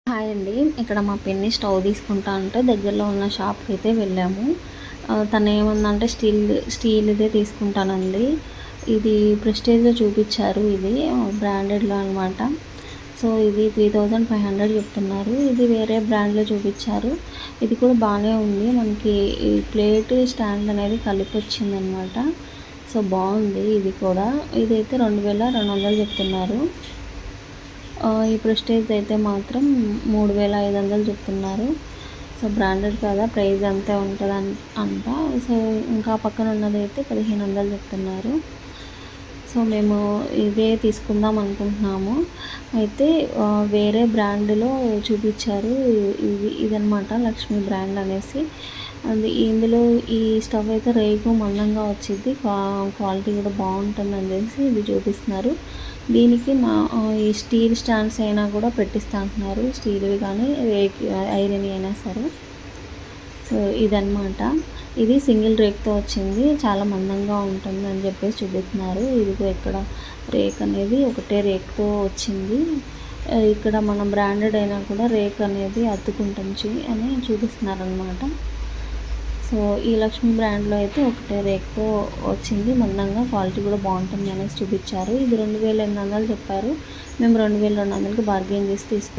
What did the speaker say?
Hi అండి. ఇక్కడ మా పిన్ని స్టవ్ తీసుకుంటా అంటే దగ్గరలో ఉన్న షాప్కి అయితే వెళ్ళాము. తను ఏమందంటే స్టీల్దే తీసుకుంటానంది. ఇది ప్రెస్టేజ్లో చూపించారు. ఇది బ్రాండెడ్లో అనమాట. సో ఇది 3500 చెప్తున్నారు. ఇది వేరే బ్రాండ్లో చూపించారు. ఇది కూడా బాగానే ఉంది. మనకి ఈ ప్లేట్ స్టాండ్ అనేది కలిపి వచ్చిందనమాట. సో బాగుంది. ఇది కూడా ఇదైతే 2200 చెప్తున్నారు. ఈ ప్రెస్టేజ్ అయితే మాత్రం 3500 చెప్తున్నారు. సో బ్రాండెడ్ కదా, ప్రైస్ అంతే ఉంటుంది అంట. సో ఇంకా పక్కన ఉన్నది అయితే 1500 చెప్తున్నారు. సో మేము ఇదే తీసుకుందాం అనుకుంటున్నాము. అయితే వేరే బ్రాండ్లో చూపించారు. ఇదనమాట లక్ష్మీ బ్రాండ్ అనేసి. ఇందులో ఈ స్టవ్ అయితే రేకు మందంగా వచ్చింది, క్వాలిటీ కూడా బాగుంటుంది అనేసి ఇది చూపిస్తున్నారు. దీనికి ఈ స్టీల్ స్టాండ్స్ అయినా కూడా పెట్టిస్తా అంటున్నారు. స్టీల్వి కానీ ఐరన్ అయినా సరే. సో ఇదన్నమాట. ఇది సింగిల్ రేక్తో వచ్చింది, చాలా మందంగా ఉంటుంది అని చెప్పేసి చూపిస్తున్నారు. ఇదిగో ఇక్కడ రేక్ అనేది ఒకటే రేక్తో వచ్చింది. ఇక్కడ మనం బ్రాండెడ్ అయినా కూడా రేక్ అనేది అతుకుంటుంది అని చూపిస్తున్నారు అనమాట. సో ఈ లక్ష్మీ బ్రాండ్లో అయితే ఒకటే రేక్తో వచ్చింది, మందంగా, క్వాలిటీ కూడా బాగుంటుంది అనేసి చూపించారు. ఇది 2800 చెప్పారు. మేము 2200కి బార్గెన్ చేసి తీసుకున్నాం.